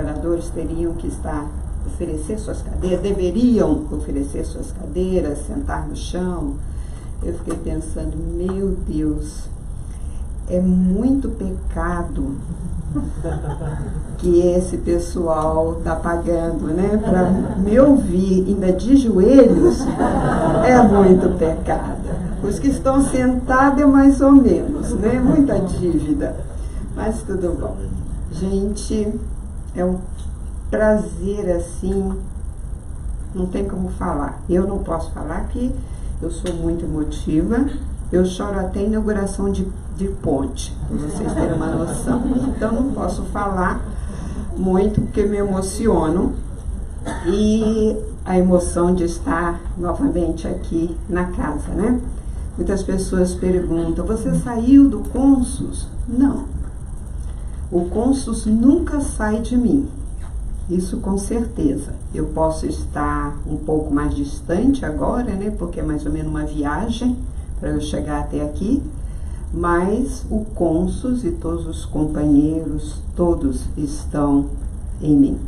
trabalhadores teriam que oferecer suas cadeiras, deveriam oferecer suas cadeiras, sentar no chão. Eu fiquei pensando, meu Deus, é muito pecado que esse pessoal está pagando, né? Para me ouvir ainda de joelhos, é muito pecado. Os que estão sentados é mais ou menos, né? Muita dívida. Mas tudo bom. Gente, é um prazer assim, não tem como falar. Eu não posso falar que eu sou muito emotiva. Eu choro até inauguração de ponte, para vocês terem uma noção. Então não posso falar muito porque me emociono. E a emoção de estar novamente aqui na casa, né? Muitas pessoas perguntam, você saiu do Consus? Não. O Consus nunca sai de mim. Isso com certeza. Eu posso estar um pouco mais distante agora, né? Porque é mais ou menos uma viagem para eu chegar até aqui, mas o Consus e todos os companheiros, todos estão em mim.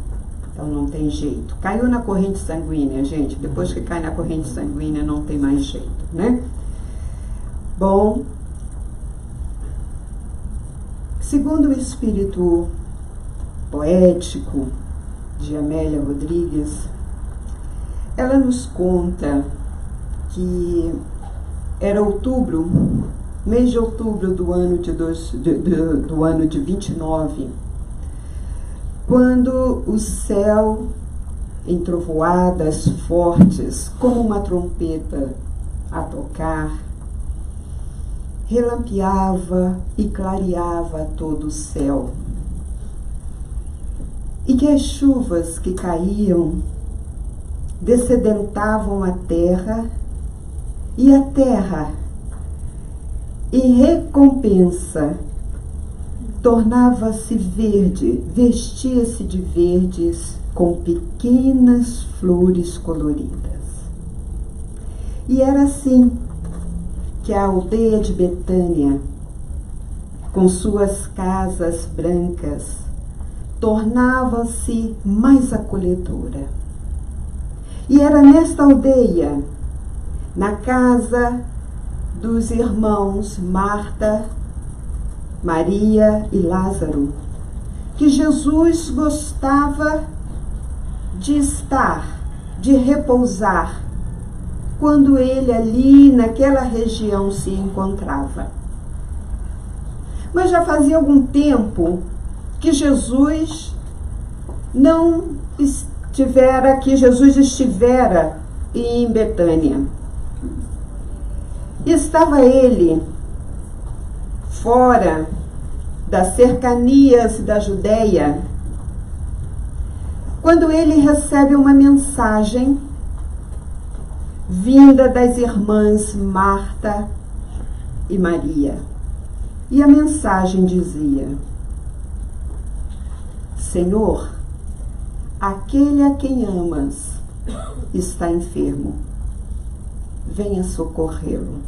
Então não tem jeito. Caiu na corrente sanguínea, gente. Depois que cai na corrente sanguínea não tem mais jeito, né? Bom, segundo o espírito poético de Amélia Rodrigues, ela nos conta que era outubro, mês de outubro do ano de 29, quando o céu, em trovoadas fortes, como uma trompeta a tocar, relampeava e clareava todo o céu. E que as chuvas que caíam dessedentavam a terra, e a terra, em recompensa, tornava-se verde, vestia-se de verdes com pequenas flores coloridas. E era assim que a aldeia de Betânia, com suas casas brancas, tornava-se mais acolhedora. E era nesta aldeia, na casa dos irmãos Marta, Maria e Lázaro, que Jesus gostava de estar, de repousar, quando ele ali naquela região se encontrava. Mas já fazia algum tempo que Jesus estivera em Betânia. Estava ele fora das cercanias da Judéia, quando ele recebe uma mensagem vinda das irmãs Marta e Maria. E a mensagem dizia: Senhor, aquele a quem amas está enfermo. Venha socorrê-lo.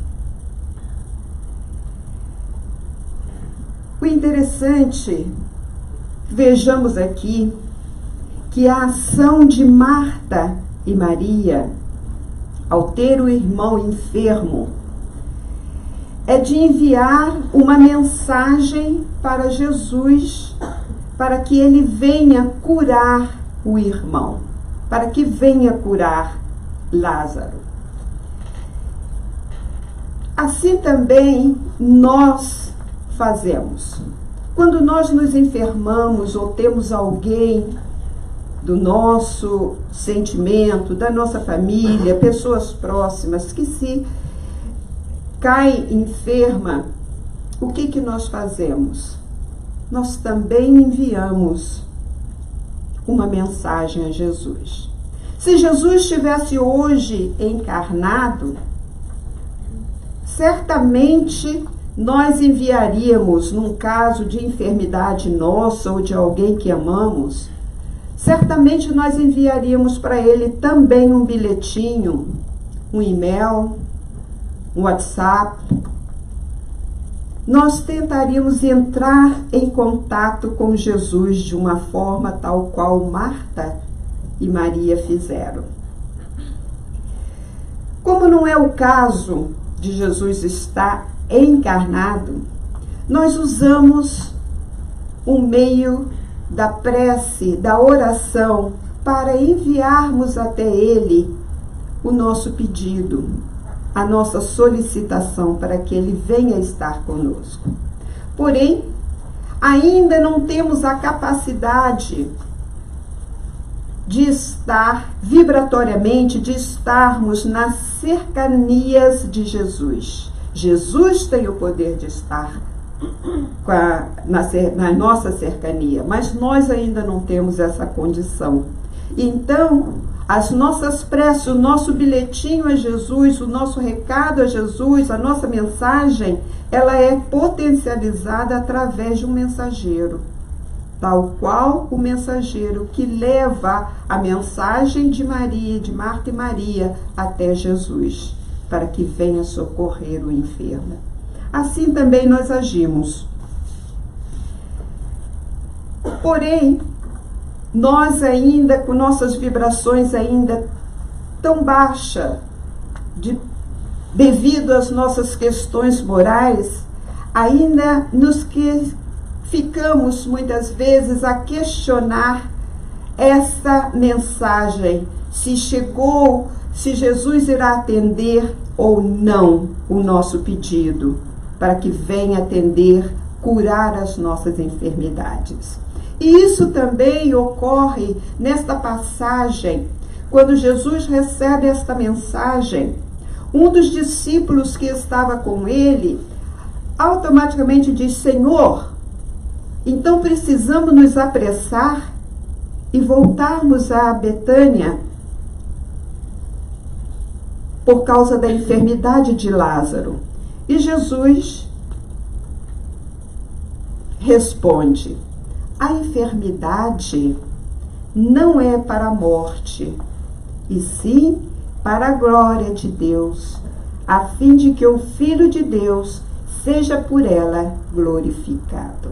O interessante, vejamos aqui, que a ação de Marta e Maria, ao ter o irmão enfermo, é de enviar uma mensagem para Jesus, para que ele venha curar o irmão, para que venha curar Lázaro. Assim também nós fazemos. Quando nós nos enfermamos ou temos alguém do nosso sentimento, da nossa família, pessoas próximas que se cai enferma, o que nós fazemos? Nós também enviamos uma mensagem a Jesus. Se Jesus estivesse hoje encarnado, certamente nós enviaríamos, num caso de enfermidade nossa ou de alguém que amamos, certamente nós enviaríamos para ele também um bilhetinho, um e-mail, um WhatsApp. nós tentaríamos entrar em contato com Jesus de uma forma tal qual Marta e Maria fizeram. Como não é o caso de Jesus estar encarnado, nós usamos o meio da prece, da oração, para enviarmos até Ele o nosso pedido, a nossa solicitação para que Ele venha estar conosco. Porém, ainda não temos a capacidade de estar vibratoriamente, de estarmos nas cercanias de Jesus. Jesus tem o poder de estar na nossa cercania, mas nós ainda não temos essa condição. Então, as nossas preces, o nosso bilhetinho a Jesus, o nosso recado a Jesus, a nossa mensagem, ela é potencializada através de um mensageiro, tal qual o mensageiro que leva a mensagem de Maria, de Marta e Maria, até Jesus, para que venha socorrer o enfermo. Assim também nós agimos. Porém, nós ainda, com nossas vibrações ainda tão baixas, devido às nossas questões morais, ainda ficamos muitas vezes a questionar essa mensagem, se chegou, se Jesus irá atender ou não o nosso pedido, para que venha atender, curar as nossas enfermidades. E isso também ocorre nesta passagem, quando Jesus recebe esta mensagem, um dos discípulos que estava com ele, automaticamente diz: Senhor, então precisamos nos apressar e voltarmos a Betânia por causa da enfermidade de Lázaro. E Jesus responde: a enfermidade não é para a morte, e sim para a glória de Deus, a fim de que o Filho de Deus seja por ela glorificado.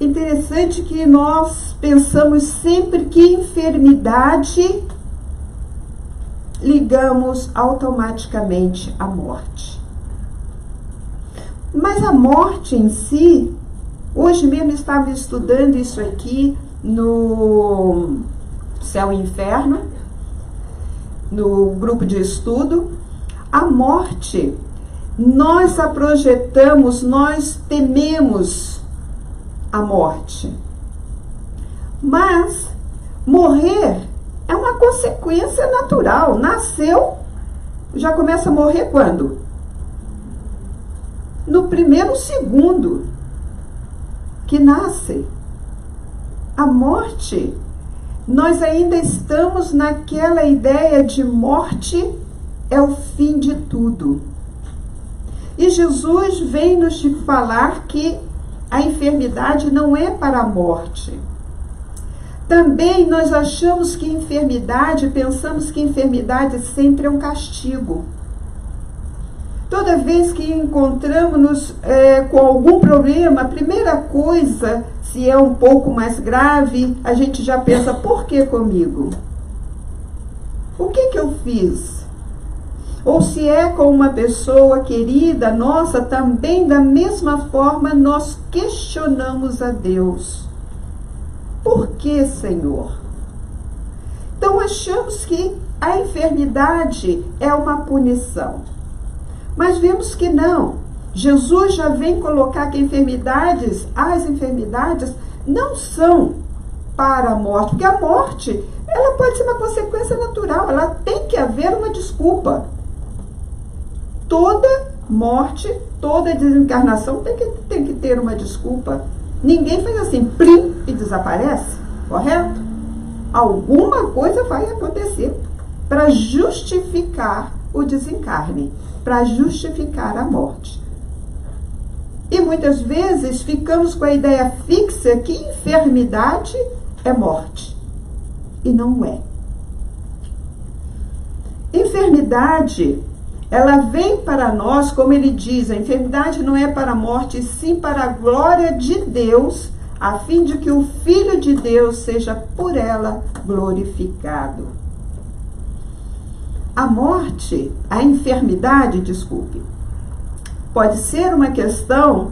Interessante que nós pensamos sempre que enfermidade ligamos automaticamente à morte. Mas a morte em si, hoje mesmo estava estudando isso aqui no Céu e Inferno, no grupo de estudo. A morte, nós a projetamos, nós tememos a morte. Mas morrer é uma consequência natural. Nasceu, já começa a morrer quando? No primeiro segundo que nasce. A morte, nós ainda estamos naquela ideia de morte é o fim de tudo. E Jesus vem nos falar que a enfermidade não é para a morte. Também nós achamos que enfermidade, pensamos que enfermidade sempre é um castigo. Toda vez que encontramos-nos com algum problema, a primeira coisa, se é um pouco mais grave, a gente já pensa: por que comigo? O que eu fiz? Ou se é com uma pessoa querida nossa, também da mesma forma nós questionamos a Deus. Por que, Senhor? Então achamos que a enfermidade é uma punição. Mas vemos que não. Jesus já vem colocar que as enfermidades não são para a morte, porque a morte, ela pode ser uma consequência natural, ela tem que haver uma desculpa. Toda morte, toda desencarnação tem que ter uma desculpa. Ninguém faz assim, plim, e desaparece, correto? Alguma coisa vai acontecer para justificar o desencarne, para justificar a morte. E muitas vezes ficamos com a ideia fixa que enfermidade é morte. E não é. Enfermidade Ela vem para nós, como ele diz, a enfermidade não é para a morte, sim para a glória de Deus, a fim de que o Filho de Deus seja por ela glorificado. A morte, a enfermidade, desculpe, pode ser uma questão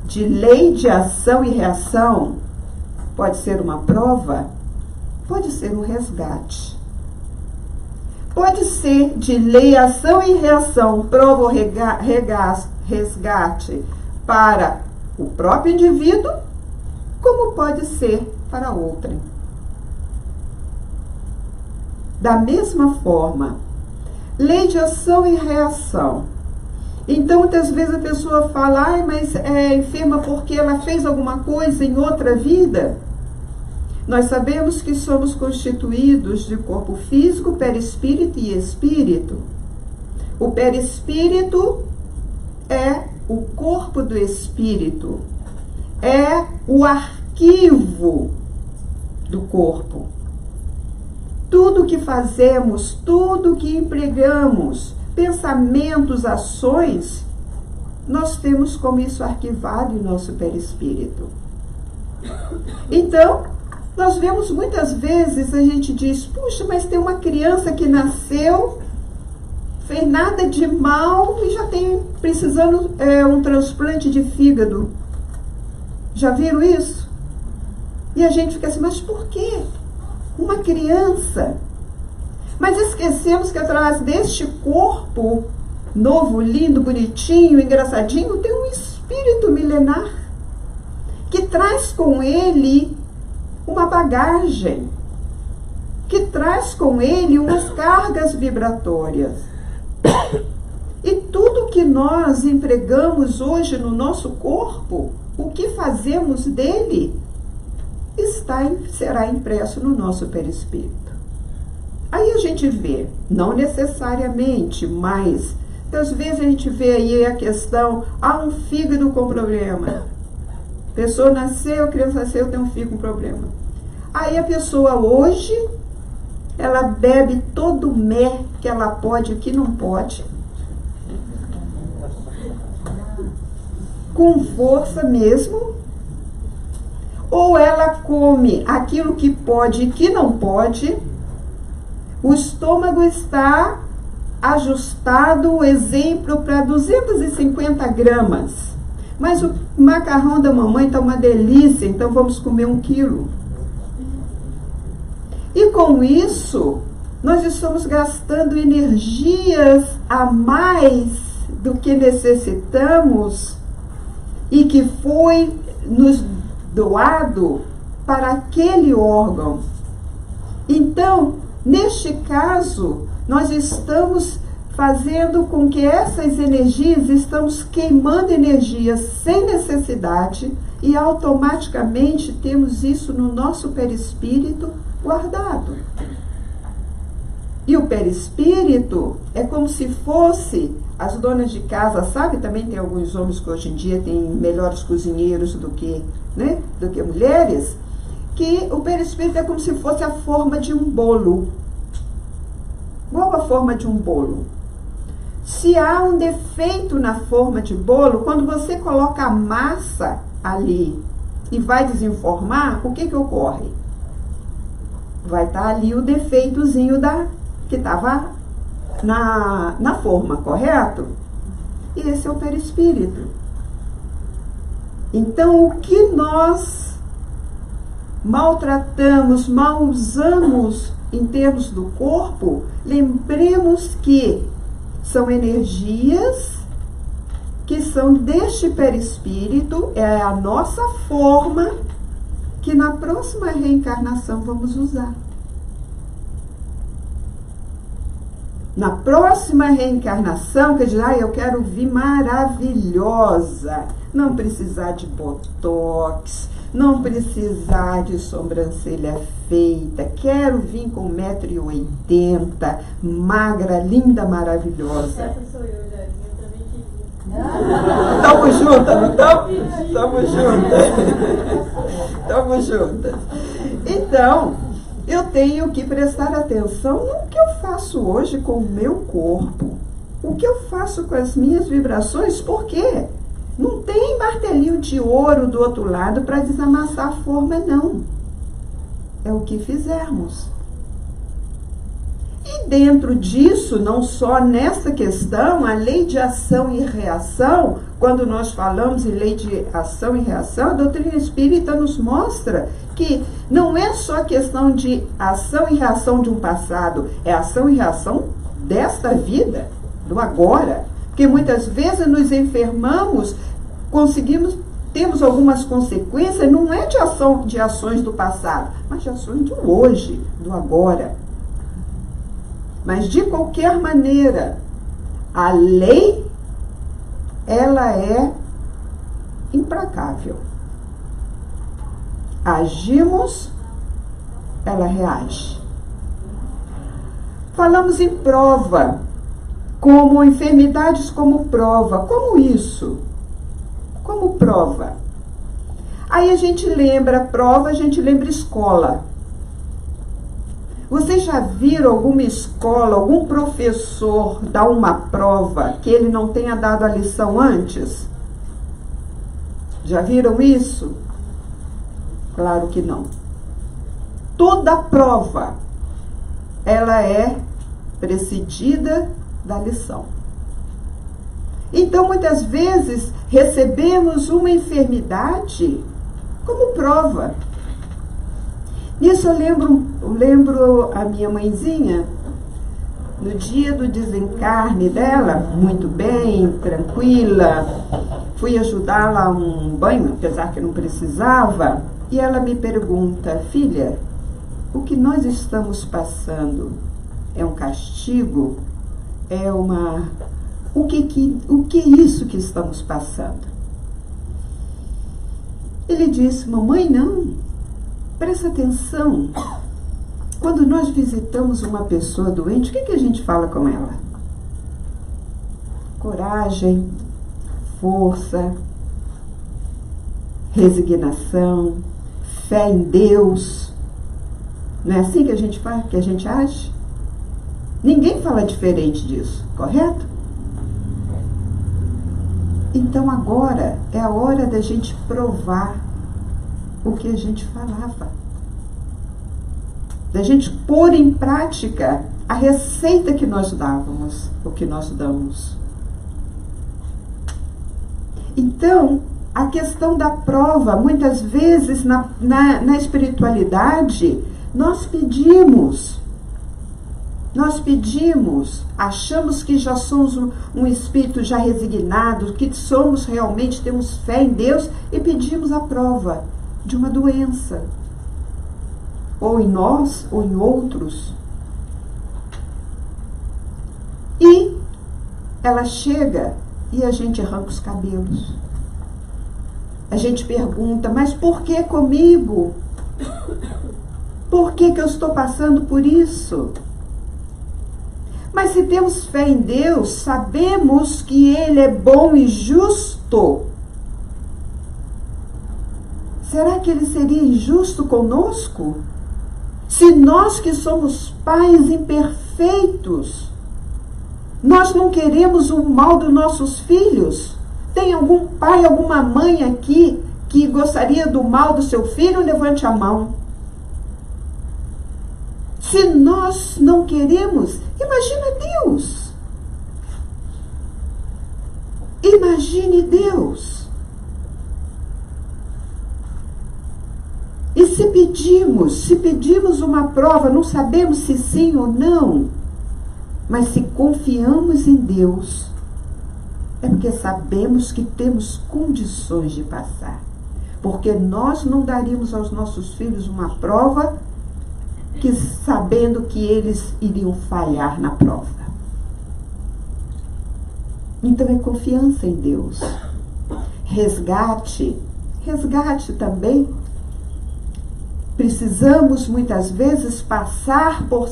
de lei de ação e reação, pode ser uma prova, pode ser um resgate. Pode ser de lei, ação e reação, prova ou resgate para o próprio indivíduo, como pode ser para outrem. Da mesma forma, lei de ação e reação. Então, muitas vezes a pessoa fala, mas é enferma porque ela fez alguma coisa em outra vida. Nós sabemos que somos constituídos de corpo físico, perispírito e espírito. O perispírito é o corpo do espírito, é o arquivo do corpo. Tudo que fazemos, tudo que empregamos, pensamentos, ações, nós temos como isso arquivado em nosso perispírito. Então, nós vemos muitas vezes, a gente diz, puxa, mas tem uma criança que nasceu, fez nada de mal e já tem precisando um transplante de fígado. Já viram isso? E a gente fica assim, mas por quê? Uma criança. Mas esquecemos que atrás deste corpo novo, lindo, bonitinho, engraçadinho, tem um espírito milenar que traz com ele uma bagagem, que traz com ele umas cargas vibratórias. E tudo que nós empregamos hoje no nosso corpo, o que fazemos dele, será impresso no nosso perispírito. Aí a gente vê, não necessariamente, mas às vezes a gente vê aí a questão, um fígado com problema. Pessoa nasceu, criança nasceu, tem um fígado com problema. Aí a pessoa hoje, ela bebe todo o mé que ela pode e o que não pode, com força mesmo, ou ela come aquilo que pode e que não pode, o estômago está ajustado, exemplo, para 250 gramas. Mas o macarrão da mamãe está uma delícia, então vamos comer 1 quilo. E com isso, nós estamos gastando energias a mais do que necessitamos e que foi nos doado para aquele órgão. Então, neste caso, nós estamos fazendo com que essas energias, estamos queimando energias sem necessidade e automaticamente temos isso no nosso perispírito guardado. E o perispírito é como se fosse, as donas de casa, sabe? Também tem alguns homens que hoje em dia têm melhores cozinheiros do que mulheres, que o perispírito é como se fosse a forma de um bolo. Qual a forma de um bolo? Se há um defeito na forma de bolo, quando você coloca a massa ali e vai desenformar, o que ocorre? Vai estar ali o defeitozinho que estava na forma, correto? E esse é o perispírito. Então, o que nós maltratamos, mal usamos em termos do corpo, lembremos que são energias que são deste perispírito, é a nossa forma que na próxima reencarnação vamos usar. Na próxima reencarnação, que diz, eu quero vir maravilhosa, não precisar de botox, não precisar de sobrancelha feita, quero vir com 1,80 m, magra, linda, maravilhosa. Essa sou eu, Jarinha, eu também queria. Tamo juntas, não tamo? Tamo juntas. Tamo juntas. Então, eu tenho que prestar atenção no que eu faço hoje com o meu corpo. o que eu faço com as minhas vibrações? Por quê? Não tem martelinho de ouro do outro lado para desamassar a forma, não. É o que fizermos. E dentro disso, não só nessa questão, a lei de ação e reação, quando nós falamos em lei de ação e reação, a doutrina espírita nos mostra que não é só questão de ação e reação de um passado, é ação e reação desta vida, do agora. Porque muitas vezes nos enfermamos, temos algumas consequências, não é de ações do passado, mas de ações do hoje, do agora. Mas de qualquer maneira, a lei, ela é implacável. Agimos, ela reage. Falamos em prova, como enfermidades como prova. Como isso? Como prova? Aí a gente lembra prova, a gente lembra escola. Vocês já viram alguma escola, algum professor dar uma prova que ele não tenha dado a lição antes? Já viram isso? Claro que não. Toda prova, ela é precedida da lição. Então, muitas vezes, recebemos uma enfermidade como prova. Nisso eu lembro a minha mãezinha, no dia do desencarne dela, muito bem, tranquila, fui ajudá-la a um banho, apesar que não precisava, e ela me pergunta: filha, o que nós estamos passando é um castigo? É uma... O que é isso que estamos passando? Ele disse: mamãe, não. Presta atenção, quando nós visitamos uma pessoa doente, o que a gente fala com ela? Coragem, força, resignação, fé em Deus. Não é assim que a gente faz, que a gente age? Ninguém fala diferente disso, correto? Então agora é a hora da gente provar o que a gente falava, da gente pôr em prática a receita que nós dávamos, o que nós damos. Então, a questão da prova, muitas vezes na espiritualidade, nós pedimos, achamos que já somos um espírito já resignado, que somos realmente, temos fé em Deus, e pedimos a prova de uma doença, ou em nós, ou em outros. E ela chega e a gente arranca os cabelos. A gente pergunta: mas por que comigo? Por que eu estou passando por isso? Mas se temos fé em Deus, sabemos que Ele é bom e justo. Será que Ele seria injusto conosco? Se nós que somos pais imperfeitos, nós não queremos o mal dos nossos filhos? Tem algum pai, alguma mãe aqui que gostaria do mal do seu filho? Levante a mão. Se nós não queremos, imagina Deus. Imagine Deus. E se pedimos uma prova, não sabemos se sim ou não, mas se confiamos em Deus, é porque sabemos que temos condições de passar. Porque nós não daríamos aos nossos filhos uma prova sabendo que eles iriam falhar na prova. Então é confiança em Deus. Resgate também. Precisamos muitas vezes passar por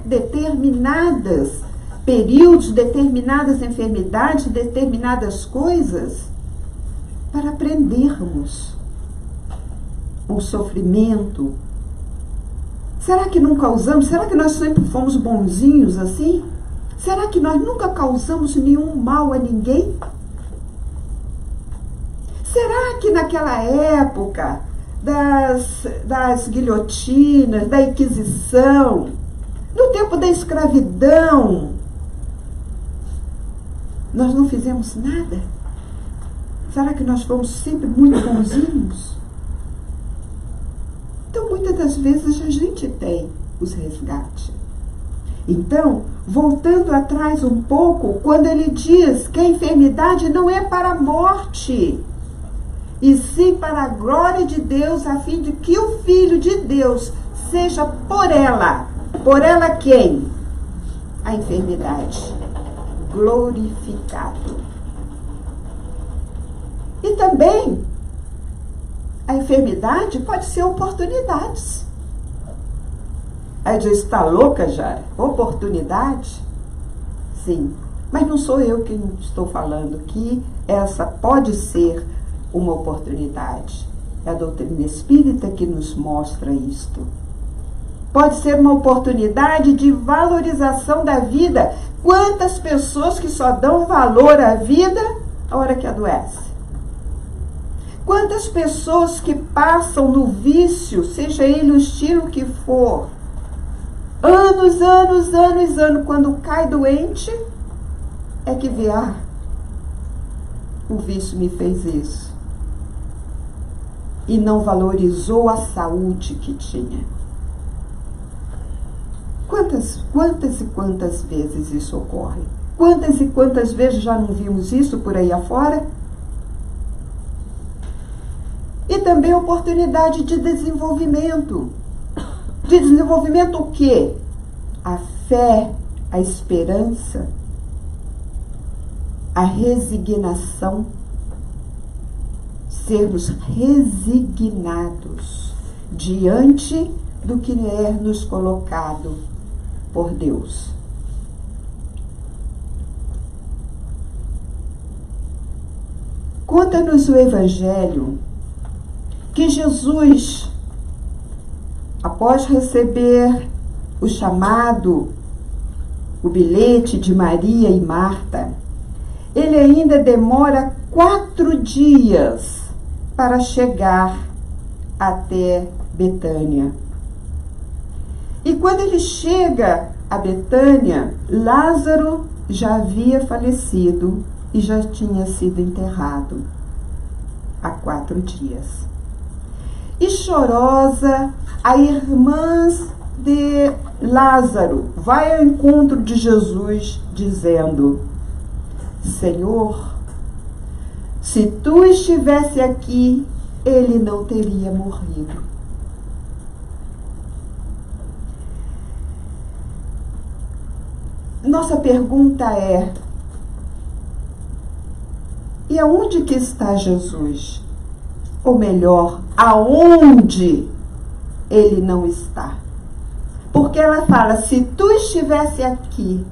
determinados períodos, determinadas enfermidades, determinadas coisas, para aprendermos o sofrimento. Será que nunca usamos? Será que nós sempre fomos bonzinhos assim? Será que nós nunca causamos nenhum mal a ninguém? Será que naquela época das guilhotinas, da Inquisição, no tempo da escravidão, nós não fizemos nada? Será que nós fomos sempre muito bonzinhos? Então, muitas das vezes a gente tem os resgates. Então, voltando atrás um pouco, quando ele diz que a enfermidade não é para a morte, e sim para a glória de Deus, a fim de que o Filho de Deus seja por ela quem? A enfermidade, glorificado. E também, a enfermidade pode ser oportunidades. Aí diz, está louca, Jara? Oportunidade? Sim, mas não sou eu que estou falando que essa pode ser uma oportunidade. É a doutrina espírita que nos mostra isto. Pode ser uma oportunidade de valorização da vida. Quantas pessoas que só dão valor à vida a hora que adoece? Quantas pessoas que passam no vício, seja ele o estilo que for, anos, quando cai doente, é que vê, o vício me fez isso. E não valorizou a saúde que tinha. Quantas e quantas vezes isso ocorre? Quantas e quantas vezes já não vimos isso por aí afora? E também oportunidade de desenvolvimento. De desenvolvimento o quê? A fé, a esperança, a resignação. Sermos resignados diante do que é nos colocado por Deus. Conta-nos o Evangelho que Jesus, após receber o chamado, o bilhete de Maria e Marta, ele ainda demora 4 dias para chegar até Betânia. E quando ele chega a Betânia, Lázaro já havia falecido e já tinha sido enterrado há 4 dias. E chorosa, a irmã de Lázaro vai ao encontro de Jesus, dizendo: Senhor, se tu estivesse aqui, ele não teria morrido. Nossa pergunta é: e aonde que está Jesus? Ou melhor, aonde ele não está? Porque ela fala, se tu estivesse aqui.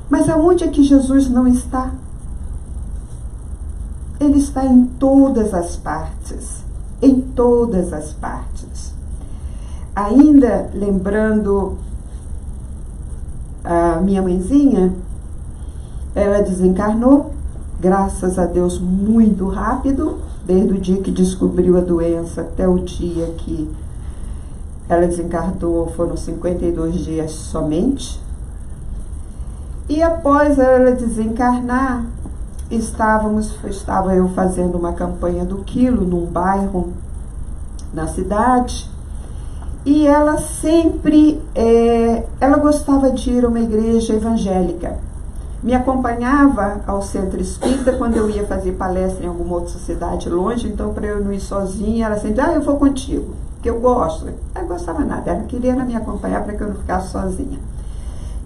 Mas aonde é que Jesus não está? Ele está em todas as partes. Em todas as partes. Ainda lembrando a minha mãezinha, ela desencarnou, graças a Deus, muito rápido, desde o dia que descobriu a doença até o dia que ela desencarnou, foram 52 dias somente. E após ela desencarnar, estava eu fazendo uma campanha do quilo num bairro na cidade, e ela sempre, ela gostava de ir a uma igreja evangélica. Me acompanhava ao centro espírita quando eu ia fazer palestra em alguma outra cidade longe, então para eu não ir sozinha, ela sempre, eu vou contigo, que eu gosto. Ela gostava nada, ela queria me acompanhar para que eu não ficasse sozinha.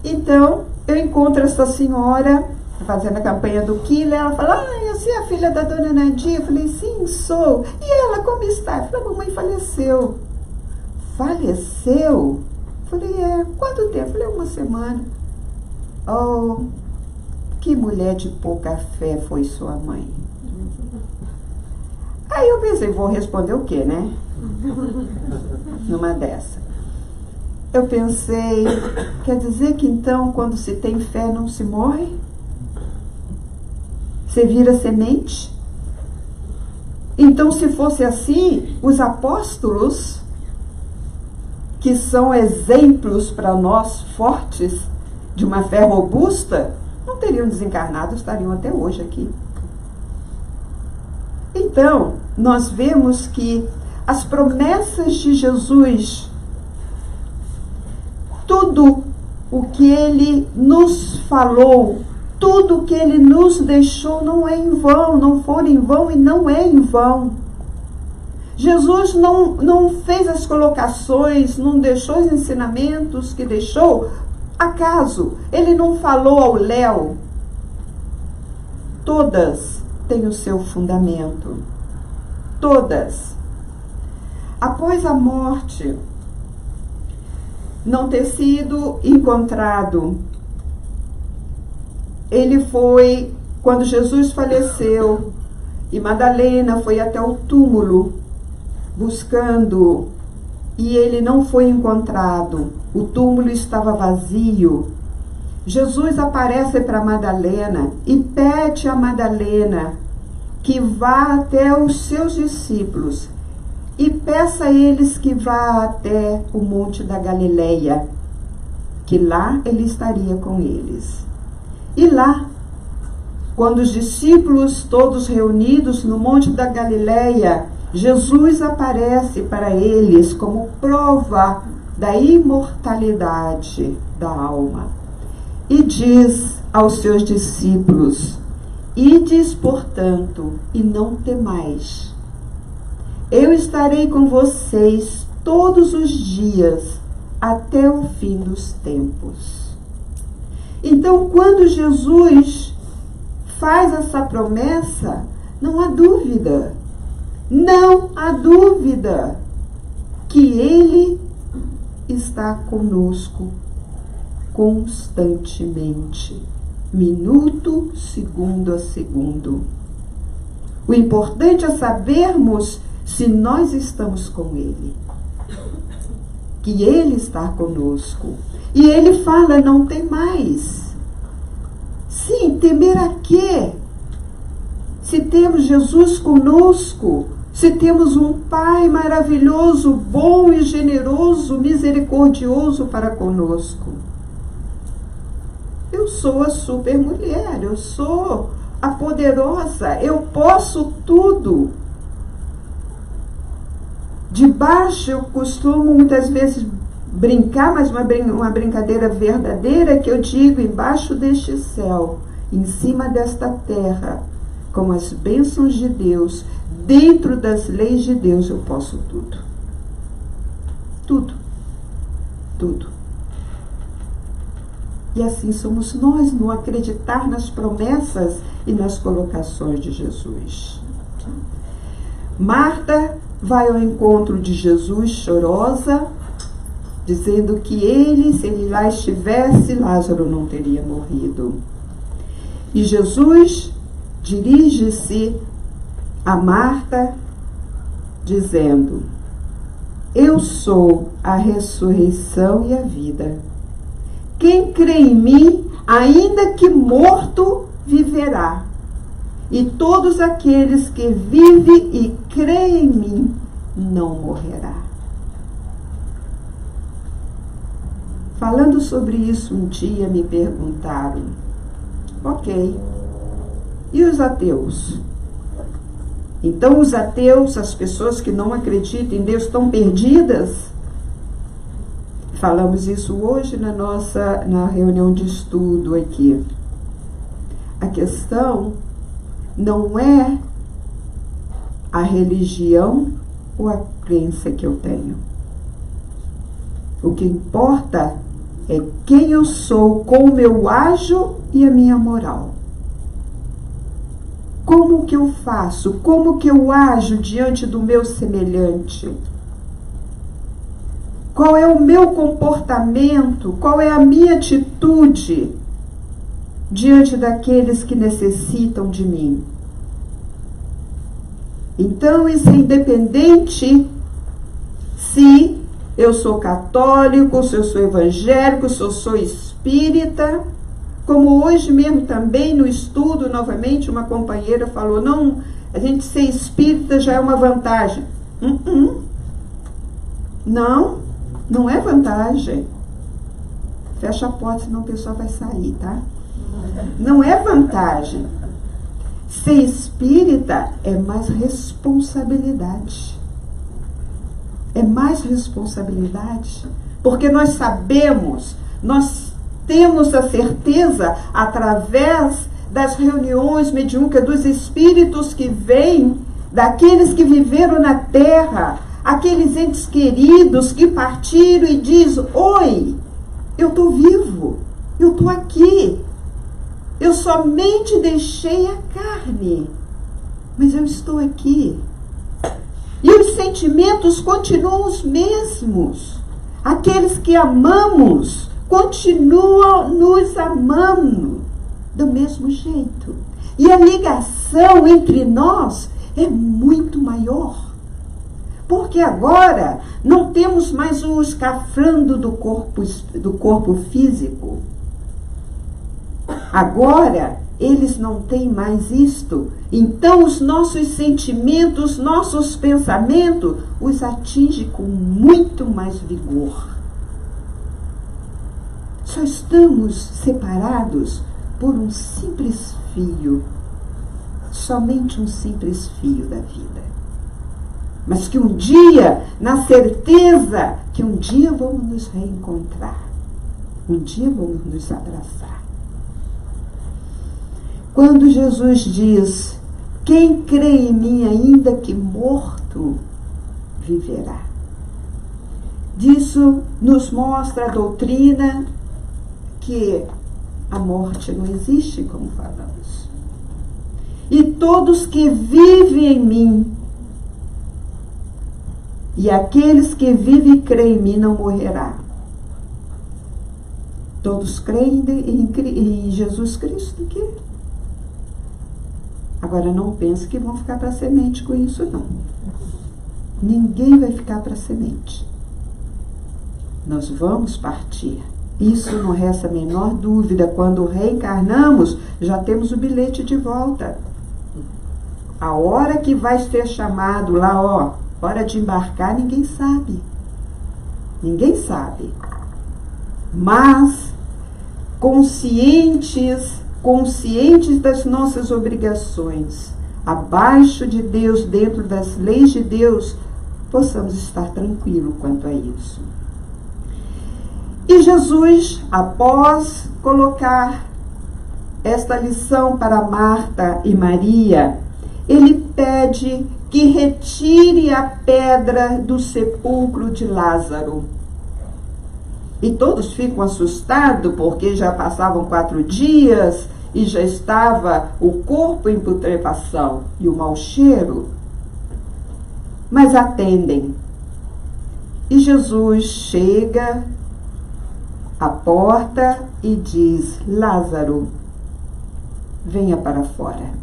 Então, eu encontro essa senhora fazendo a campanha do quilo, ela fala, você é a filha da dona Nadia? Eu falei, sim, sou. E ela, como está? Eu falei, a mamãe faleceu. Faleceu? Eu falei, quanto tempo? Eu falei, 1 semana. Oh, que mulher de pouca fé foi sua mãe. Aí eu pensei, vou responder o quê, né? Numa dessa. eu pensei, quer dizer que então quando se tem fé não se morre? Você vira semente? Então, se fosse assim, os apóstolos, que são exemplos para nós fortes, de uma fé robusta, não teriam desencarnado, estariam até hoje aqui. Então, nós vemos que as promessas de Jesus, tudo o que ele nos falou, tudo o que ele nos deixou não é em vão, não for em vão e não é em vão. Jesus não fez as colocações, não deixou os ensinamentos que deixou acaso. Ele não falou ao léu. Todas têm o seu fundamento. Todas. Após a morte não ter sido encontrado, ele foi, quando Jesus faleceu, e Madalena foi até o túmulo buscando, e ele não foi encontrado. O túmulo estava vazio. Jesus aparece para Madalena e pede a Madalena que vá até os seus discípulos e peça a eles que vá até o Monte da Galileia, que lá ele estaria com eles. E lá, quando os discípulos todos reunidos no Monte da Galileia, Jesus aparece para eles como prova da imortalidade da alma. E diz aos seus discípulos: ides, portanto, e não temais. Eu estarei com vocês todos os dias, até o fim dos tempos. Então, quando Jesus faz essa promessa, não há dúvida. Não há dúvida que Ele está conosco constantemente, minuto, segundo a segundo. O importante é sabermos se nós estamos com Ele, que Ele está conosco. E Ele fala: não tem mais. Sim, temer a quê? Se temos Jesus conosco, se temos um Pai maravilhoso, bom e generoso, misericordioso para conosco. Eu sou a super mulher, eu sou a poderosa, eu posso tudo. De baixo eu costumo muitas vezes brincar, mas uma brincadeira verdadeira, que eu digo: embaixo deste céu, em cima desta terra, com as bênçãos de Deus, dentro das leis de Deus, eu posso tudo. Tudo. Tudo. E assim somos nós, no acreditar nas promessas e nas colocações de Jesus. Marta vai ao encontro de Jesus chorosa, dizendo que ele, se ele lá estivesse, Lázaro não teria morrido. E Jesus dirige-se a Marta, dizendo: eu sou a ressurreição e a vida. Quem crê em mim, ainda que morto, viverá. E todos aqueles que vivem e creem em mim, não morrerá. Falando sobre isso um dia, me perguntaram: ok, e os ateus? Então os ateus, as pessoas que não acreditam em Deus, estão perdidas? Falamos isso hoje na reunião de estudo aqui. A questão não é a religião ou a crença que eu tenho. O que importa é quem eu sou, como eu ajo e a minha moral. Como que eu faço? Como que eu ajo diante do meu semelhante? Qual é o meu comportamento? Qual é a minha atitude diante daqueles que necessitam de mim? Então, isso é independente se eu sou católico, se eu sou evangélico, se eu sou espírita. Como hoje mesmo também no estudo, novamente, uma companheira falou, não, a gente ser espírita já é uma vantagem. Não, não é vantagem. Fecha a porta, senão o pessoal vai sair, tá? Não é vantagem. Ser espírita é mais responsabilidade. É mais responsabilidade. Porque nós sabemos, nós temos a certeza, através das reuniões mediúnicas dos espíritos que vêm, daqueles que viveram na Terra, aqueles entes queridos que partiram e diz, oi, eu estou vivo, eu estou aqui, eu somente deixei a carne, mas eu estou aqui. E os sentimentos continuam os mesmos. Aqueles que amamos continuam nos amando do mesmo jeito. E a ligação entre nós é muito maior. Porque agora não temos mais o escafandro do corpo físico. Agora eles não têm mais isto. Então os nossos sentimentos, nossos pensamentos, os atingem com muito mais vigor. Só estamos separados por um simples fio. Somente um simples fio da vida. Mas que um dia, na certeza que um dia vamos nos reencontrar. Um dia vamos nos abraçar. Quando Jesus diz, quem crê em mim ainda que morto, viverá. Disso nos mostra a doutrina que a morte não existe, como falamos. E todos que vivem em mim, e aqueles que vivem e creem em mim não morrerá. Todos creem em Jesus Cristo aqui. Agora não pense que vão ficar para semente com isso, não. Ninguém vai ficar para semente. Nós vamos partir. Isso não resta a menor dúvida. Quando reencarnamos, já temos o bilhete de volta. A hora que vai ser chamado lá, hora de embarcar, ninguém sabe. Ninguém sabe. Mas, conscientes das nossas obrigações, abaixo de Deus, dentro das leis de Deus, possamos estar tranquilos quanto a isso. E Jesus, após colocar esta lição para Marta e Maria, ele pede que retire a pedra do sepulcro de Lázaro. E todos ficam assustados, porque já passavam 4 dias e já estava o corpo em putrefação e o mau cheiro. Mas atendem. E Jesus chega à porta e diz, Lázaro, venha para fora.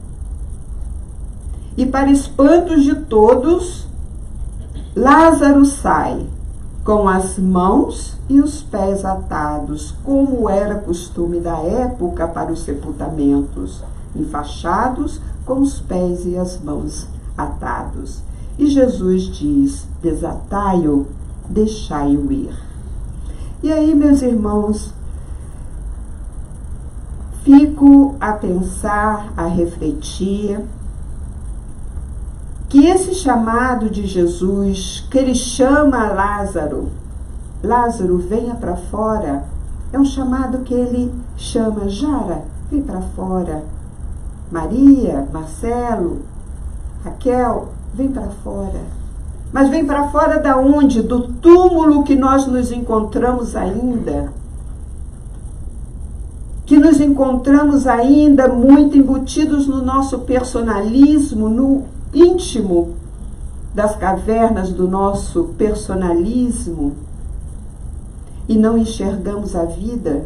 E para espanto de todos, Lázaro sai com as mãos e os pés atados, como era costume da época para os sepultamentos, enfaixados com os pés e as mãos atados. E Jesus diz, desatai-o, deixai-o ir. E aí, meus irmãos, fico a pensar, a refletir, que esse chamado de Jesus, que ele chama Lázaro, Lázaro, venha para fora, é um chamado que ele chama, Jara, vem para fora, Maria, Marcelo, Raquel, vem para fora. Mas vem para fora da onde? Do túmulo que nós nos encontramos ainda. Que nos encontramos ainda muito embutidos no nosso personalismo, no íntimo das cavernas do nosso personalismo, e não enxergamos a vida,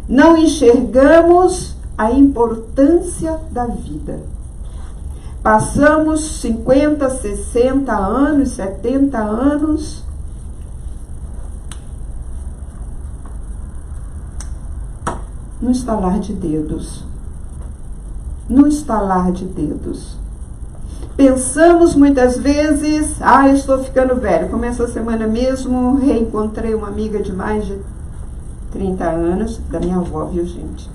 não enxergamos a importância da vida. Passamos 50, 60 anos, 70 anos no estalar de dedos. No estalar de dedos. Pensamos muitas vezes, eu estou ficando velho. Como essa semana mesmo, reencontrei uma amiga de mais de 30 anos, da minha avó, viu, gente?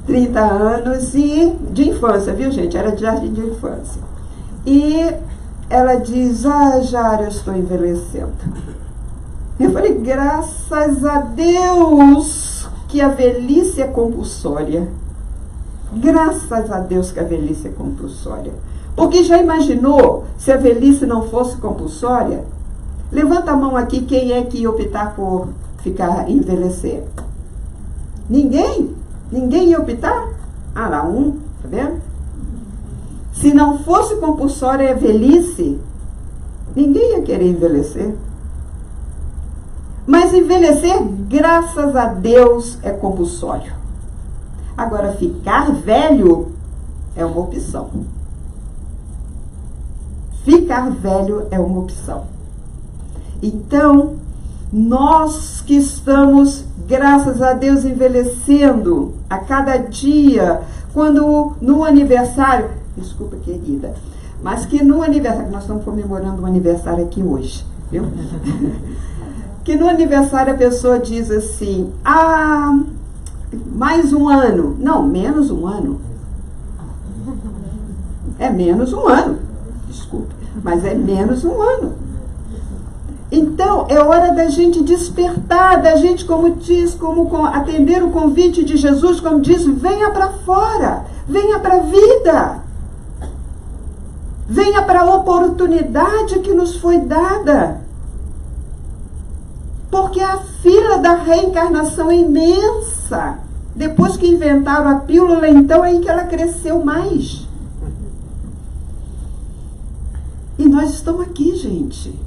30 anos e de infância, viu, gente? Era de jardim de infância. E ela diz, Jara, eu estou envelhecendo. Eu falei, graças a Deus que a velhice é compulsória. Graças a Deus que a velhice é compulsória. Porque já imaginou se a velhice não fosse compulsória? Levanta a mão aqui, quem é que ia optar por envelhecer? Ninguém? Ninguém ia optar? Lá, tá vendo? Se não fosse compulsória a velhice, ninguém ia querer envelhecer. Mas envelhecer, graças a Deus, é compulsório. Agora, ficar velho é uma opção. Ficar velho é uma opção. Então, nós que estamos, graças a Deus, envelhecendo a cada dia, quando no aniversário, desculpa, querida, mas que no aniversário, nós estamos comemorando um aniversário aqui hoje, viu? Que no aniversário a pessoa diz assim, mais um ano. Não, menos um ano. É menos um ano. Desculpe, mas é menos um ano. Então, é hora da gente despertar, da gente, como diz, como atender o convite de Jesus, como diz, venha para fora, venha para a vida. Venha para a oportunidade que nos foi dada. Porque a fila da reencarnação é imensa. Depois que inventaram a pílula, então é aí que ela cresceu mais. E nós estamos aqui, gente.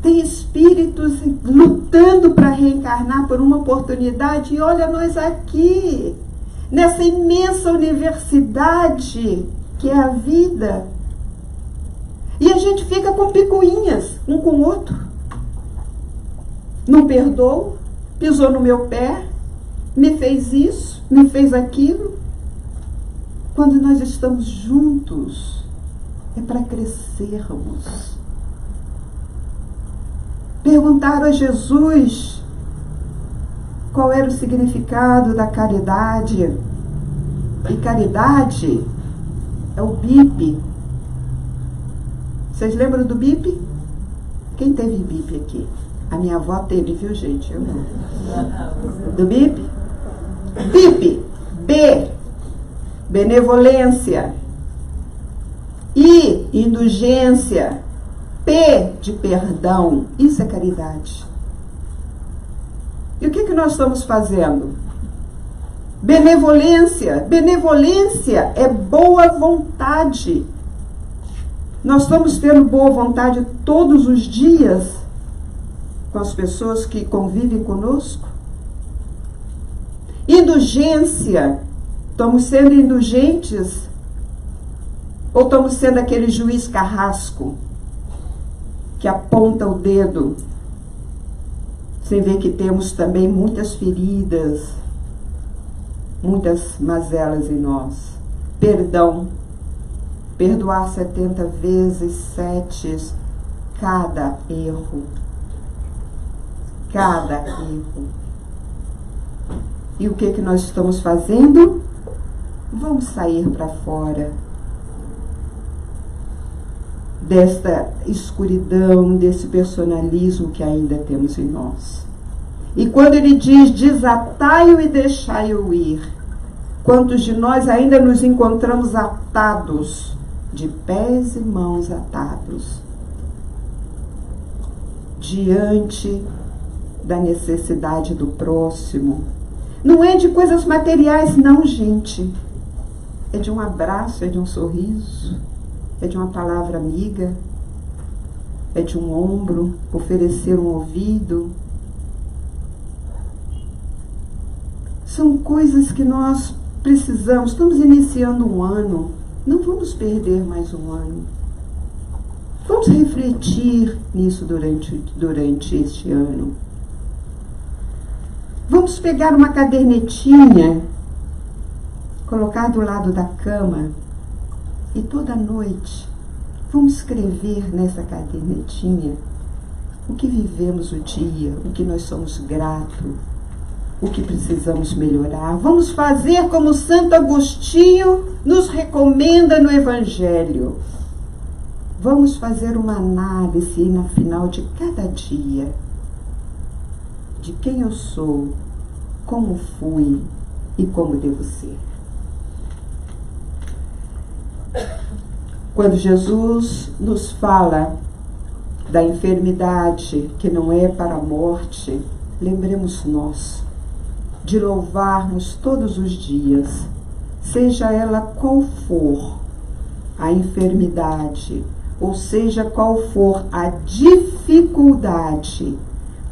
Tem espíritos lutando para reencarnar por uma oportunidade. E olha nós aqui, nessa imensa universidade que é a vida. E a gente fica com picuinhas, um com o outro. Não perdoou, pisou no meu pé, me fez isso, me fez aquilo. Quando nós estamos juntos, é para crescermos. Perguntaram a Jesus qual era o significado da caridade. E caridade é o BIP. Vocês lembram do BIP? Quem teve BIP aqui? A minha avó teve, viu, gente? Eu não. Do BIP? BIP. B. Benevolência. I. Indulgência. P. De perdão. Isso é caridade. E o que nós estamos fazendo? Benevolência. Benevolência é boa vontade. Nós estamos tendo boa vontade todos os dias com as pessoas que convivem conosco. Indulgência. Estamos sendo indulgentes? Ou estamos sendo aquele juiz carrasco que aponta o dedo sem ver que temos também muitas feridas, muitas mazelas em nós? Perdão. Perdoar 70 vezes 7 cada erro. Cada erro. E o que nós estamos fazendo? Vamos sair para fora desta escuridão, desse personalismo que ainda temos em nós. E quando ele diz, desatai-o e deixai-o ir, quantos de nós ainda nos encontramos atados, de pés e mãos atados, diante da necessidade do próximo? Não é de coisas materiais, não, gente. É de um abraço, é de um sorriso, é de uma palavra amiga, é de um ombro, oferecer um ouvido. São coisas que nós precisamos. Estamos iniciando um ano, não vamos perder mais um ano. Vamos refletir nisso durante este ano. Vamos pegar uma cadernetinha, colocar do lado da cama e toda noite vamos escrever nessa cadernetinha o que vivemos o dia, o que nós somos gratos, o que precisamos melhorar. Vamos fazer como Santo Agostinho nos recomenda no Evangelho. Vamos fazer uma análise no final de cada dia de quem eu sou, como fui e como devo ser. Quando Jesus nos fala da enfermidade que não é para a morte, lembremos nós de louvarmos todos os dias, seja ela qual for a enfermidade, ou seja qual for a dificuldade,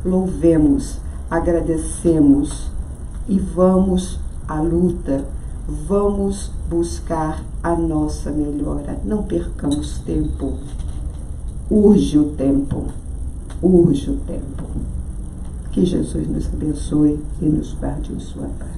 louvemos, agradecemos e vamos à luta, vamos buscar a nossa melhora. Não percamos tempo. Urge o tempo. Urge o tempo. Que Jesus nos abençoe e nos guarde em sua paz.